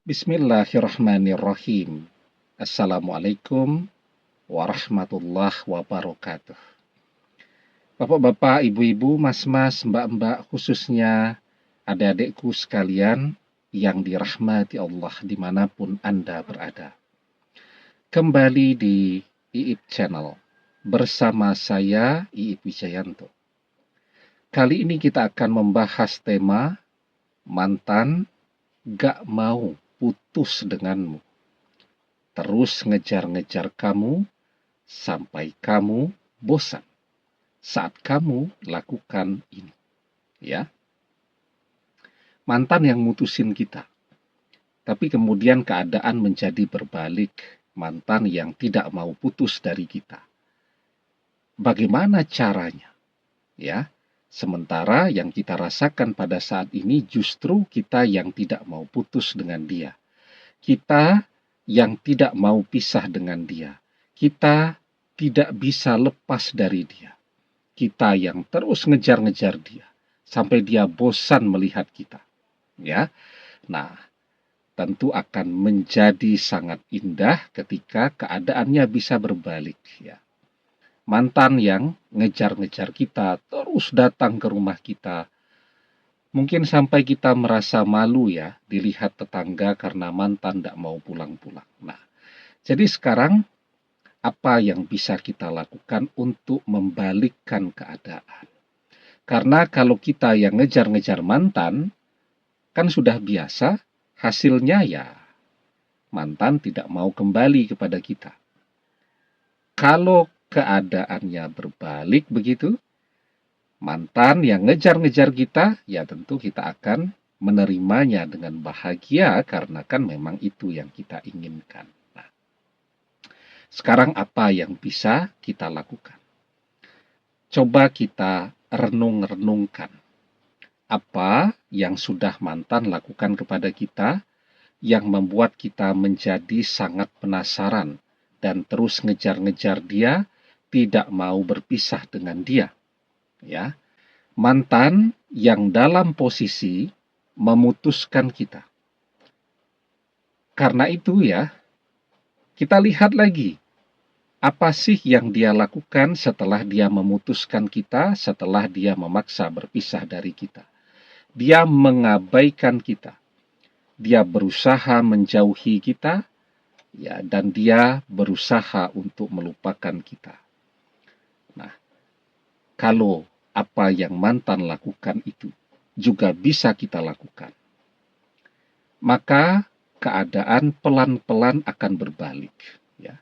Bismillahirrahmanirrahim. Assalamualaikum warahmatullahi wabarakatuh. Bapak-bapak, ibu-ibu, mas-mas, mbak-mbak, khususnya adik-adikku sekalian yang dirahmati Allah dimanapun Anda berada. Kembali di IIP Channel bersama saya, IIP Wijayanto. Kali ini kita akan membahas tema mantan gak mau putus denganmu. Terus ngejar-ngejar kamu sampai kamu bosan saat kamu lakukan ini. Ya. Mantan yang mutusin kita. Tapi kemudian keadaan menjadi berbalik. Mantan yang tidak mau putus dari kita. Bagaimana caranya? Ya. Sementara yang kita rasakan pada saat ini justru kita yang tidak mau putus dengan dia. Kita yang tidak mau pisah dengan dia. Kita tidak bisa lepas dari dia. Kita yang terus ngejar-ngejar dia. Sampai dia bosan melihat kita. Ya. Nah, tentu akan menjadi sangat indah ketika keadaannya bisa berbalik. Ya. Mantan yang ngejar-ngejar kita, terus datang ke rumah kita. Mungkin sampai kita merasa malu ya, dilihat tetangga karena mantan tidak mau pulang-pulang. Nah, jadi sekarang apa yang bisa kita lakukan untuk membalikkan keadaan? Karena kalau kita yang ngejar-ngejar mantan, kan sudah biasa, hasilnya ya mantan tidak mau kembali kepada kita. Kalau keadaannya berbalik begitu, mantan yang ngejar-ngejar kita, ya tentu kita akan menerimanya dengan bahagia karena kan memang itu yang kita inginkan. Nah, sekarang apa yang bisa kita lakukan? Coba kita renung-renungkan. Apa yang sudah mantan lakukan kepada kita yang membuat kita menjadi sangat penasaran dan terus ngejar-ngejar dia, tidak mau berpisah dengan dia. Ya, mantan yang dalam posisi memutuskan kita. Karena itu ya, kita lihat lagi, apa sih yang dia lakukan setelah dia memutuskan kita, setelah dia memaksa berpisah dari kita. Dia mengabaikan kita. Dia berusaha menjauhi kita, ya, dan dia berusaha untuk melupakan kita. Nah, kalau apa yang mantan lakukan itu juga bisa kita lakukan, maka keadaan pelan-pelan akan berbalik. Ya.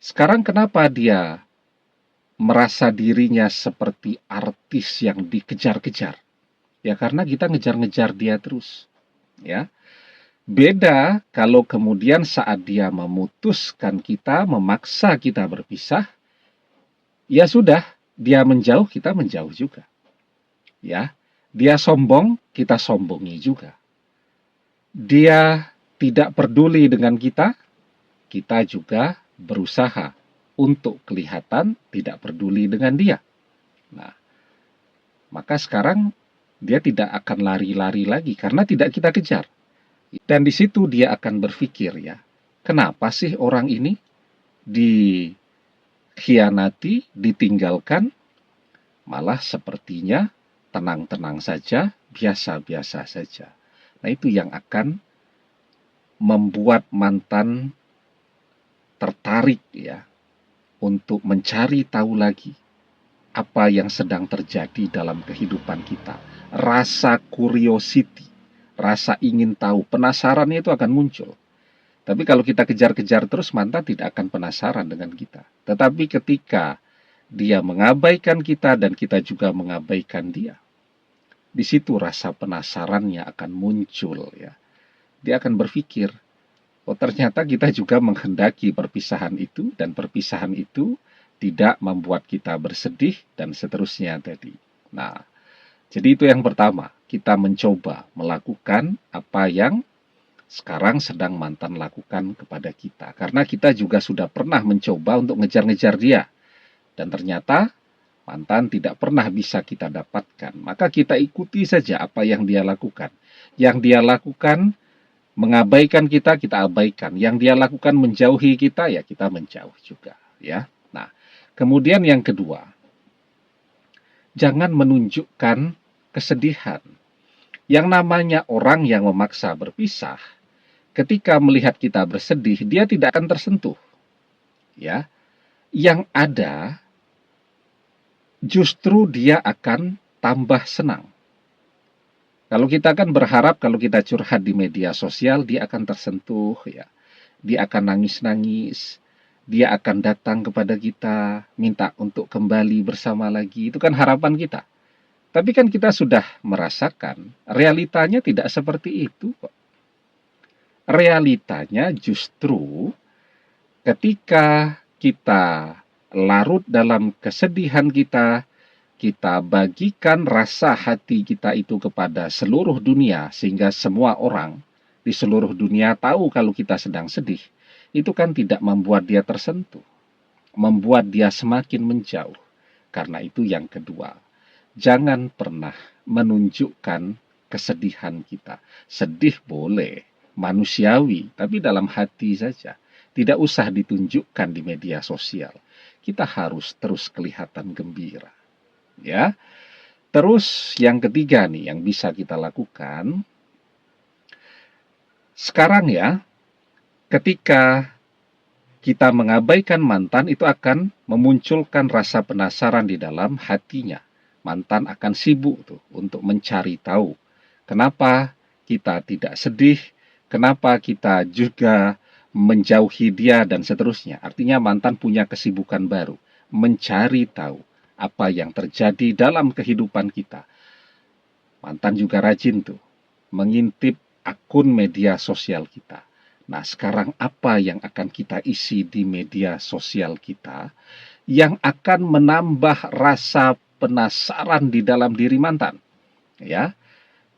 Sekarang kenapa dia merasa dirinya seperti artis yang dikejar-kejar? Ya karena kita ngejar-ngejar dia terus. Ya. Beda kalau kemudian saat dia memutuskan kita, memaksa kita berpisah, ya sudah, dia menjauh, kita menjauh juga. Ya, dia sombong, kita sombongi juga. Dia tidak peduli dengan kita juga berusaha untuk kelihatan tidak peduli dengan dia. Nah, maka sekarang dia tidak akan lari-lari lagi karena tidak kita kejar. Dan di situ dia akan berpikir ya, kenapa sih orang ini dikhianati, ditinggalkan, malah sepertinya tenang-tenang saja, biasa-biasa saja. Nah, itu yang akan membuat mantan tertarik ya untuk mencari tahu lagi apa yang sedang terjadi dalam kehidupan kita. Rasa curiosity, rasa ingin tahu, penasarannya itu akan muncul. Tapi kalau kita kejar-kejar terus, mantan tidak akan penasaran dengan kita. Tetapi ketika dia mengabaikan kita dan kita juga mengabaikan dia, di situ rasa penasarannya akan muncul ya. Dia akan berpikir, oh ternyata kita juga menghendaki perpisahan itu, dan perpisahan itu tidak membuat kita bersedih, dan seterusnya tadi. Nah, jadi itu yang pertama, kita mencoba melakukan apa yang sekarang sedang mantan lakukan kepada kita. Karena kita juga sudah pernah mencoba untuk ngejar-ngejar dia. Dan ternyata mantan tidak pernah bisa kita dapatkan. Maka kita ikuti saja apa yang dia lakukan. Yang dia lakukan mengabaikan kita, kita abaikan. Yang dia lakukan menjauhi kita, ya kita menjauh juga, ya. Nah, kemudian yang kedua, jangan menunjukkan kesedihan. Yang namanya orang yang memaksa berpisah, ketika melihat kita bersedih, dia tidak akan tersentuh, ya. Yang ada justru dia akan tambah senang. Kalau kita kan berharap kalau kita curhat di media sosial, dia akan tersentuh, ya. Dia akan nangis-nangis, dia akan datang kepada kita, minta untuk kembali bersama lagi. Itu kan harapan kita. Tapi kan kita sudah merasakan, realitanya tidak seperti itu kok. Realitanya justru ketika kita larut dalam kesedihan kita, kita bagikan rasa hati kita itu kepada seluruh dunia, sehingga semua orang di seluruh dunia tahu kalau kita sedang sedih. Itu kan tidak membuat dia tersentuh, membuat dia semakin menjauh. Karena itu yang kedua, jangan pernah menunjukkan kesedihan kita. Sedih boleh, manusiawi, tapi dalam hati saja. Tidak usah ditunjukkan di media sosial. Kita harus terus kelihatan gembira. Ya. Terus yang ketiga nih yang bisa kita lakukan sekarang ya, ketika kita mengabaikan mantan itu akan memunculkan rasa penasaran di dalam hatinya. Mantan akan sibuk tuh untuk mencari tahu kenapa kita tidak sedih, kenapa kita juga menjauhi dia dan seterusnya. Artinya mantan punya kesibukan baru, mencari tahu apa yang terjadi dalam kehidupan kita. Mantan juga rajin tuh mengintip akun media sosial kita. Nah, sekarang apa yang akan kita isi di media sosial kita yang akan menambah rasa penasaran di dalam diri mantan? Ya.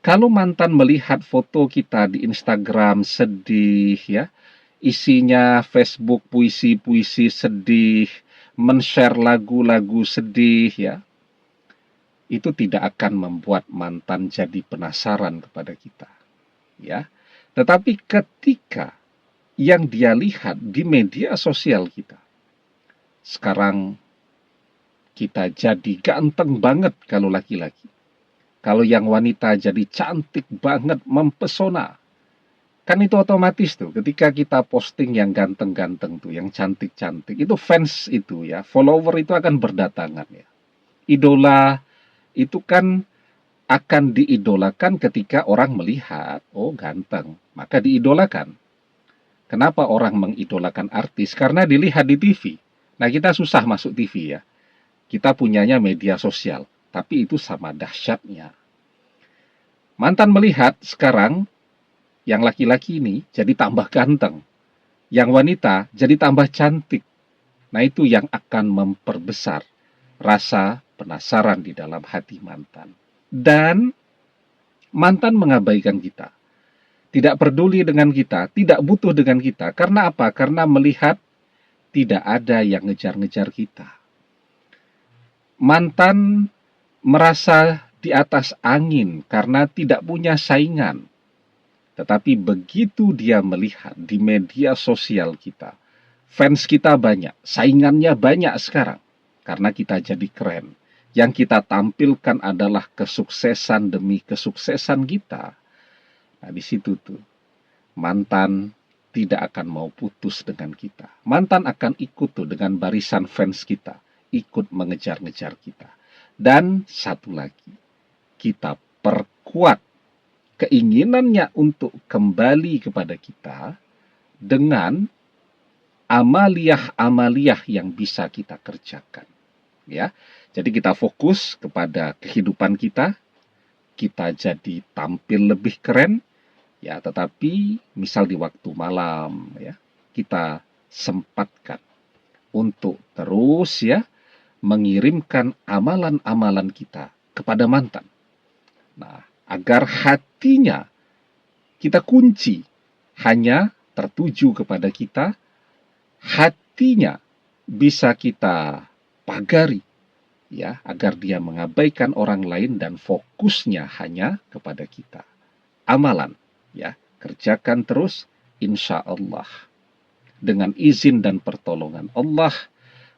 Kalau mantan melihat foto kita di Instagram sedih ya, isinya Facebook puisi-puisi sedih, men-share lagu-lagu sedih ya, itu tidak akan membuat mantan jadi penasaran kepada kita, ya. Tetapi ketika yang dia lihat di media sosial kita, sekarang kita jadi ganteng banget kalau laki-laki. Kalau yang wanita jadi cantik banget, mempesona. Kan itu otomatis tuh, ketika kita posting yang ganteng-ganteng tuh, yang cantik-cantik, itu fans itu ya, follower itu akan berdatangan ya. Idola itu kan akan diidolakan ketika orang melihat, oh ganteng, maka diidolakan. Kenapa orang mengidolakan artis? Karena dilihat di TV. Nah, kita susah masuk TV ya. Kita punyanya media sosial, tapi itu sama dahsyatnya. Mantan melihat sekarang yang laki-laki ini jadi tambah ganteng, yang wanita jadi tambah cantik. Nah, itu yang akan memperbesar rasa penasaran di dalam hati mantan. Dan mantan mengabaikan kita, tidak peduli dengan kita, tidak butuh dengan kita. Karena apa? Karena melihat tidak ada yang ngejar-ngejar kita. Mantan merasa di atas angin karena tidak punya saingan. Tetapi begitu dia melihat di media sosial kita, fans kita banyak, saingannya banyak sekarang. Karena kita jadi keren. Yang kita tampilkan adalah kesuksesan demi kesuksesan kita. Nah, di situ tuh mantan tidak akan mau putus dengan kita. Mantan akan ikut tuh dengan barisan fans kita, ikut mengejar-ngejar kita. Dan satu lagi, kita perkuat keinginannya untuk kembali kepada kita dengan amaliah-amaliah yang bisa kita kerjakan. Ya, jadi kita fokus kepada kehidupan kita jadi tampil lebih keren, ya, tetapi misal di waktu malam ya, kita sempatkan untuk terus ya mengirimkan amalan-amalan kita kepada mantan. Nah, agar hatinya kita kunci hanya tertuju kepada kita, hatinya bisa kita pagari ya, agar dia mengabaikan orang lain dan fokusnya hanya kepada kita. Amalan ya, Kerjakan terus, insya Allah. Dengan izin dan pertolongan Allah,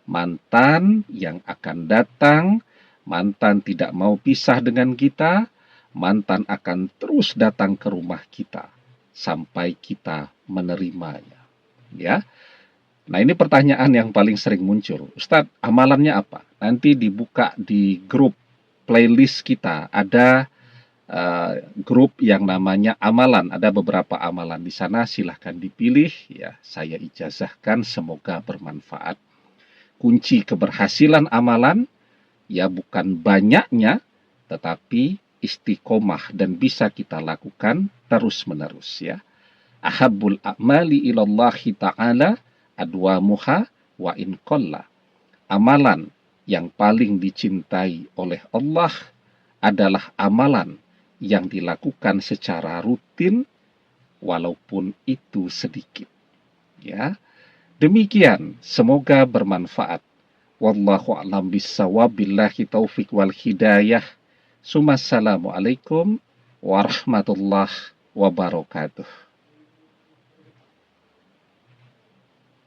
mantan yang akan datang, mantan tidak mau pisah dengan kita, mantan akan terus datang ke rumah kita sampai kita menerimanya. Ya. Nah, ini pertanyaan yang paling sering muncul. Ustadz, amalannya apa? Nanti dibuka di grup playlist kita. Ada grup yang namanya amalan. Ada beberapa amalan di sana. Silahkan dipilih. Ya, saya ijazahkan. Semoga bermanfaat. Kunci keberhasilan amalan, ya bukan banyaknya, tetapi istiqomah dan bisa kita lakukan terus-menerus. Ya. Ahabbul a'mali ilallahi ta'ala adwamuha wa in qalla. Amalan yang paling dicintai oleh Allah adalah amalan yang dilakukan secara rutin walaupun itu sedikit. Ya. Demikian, semoga bermanfaat. Wallahu a'lam bissawab, billahi taufik wal hidayah. Assalamualaikum warahmatullahi wabarakatuh.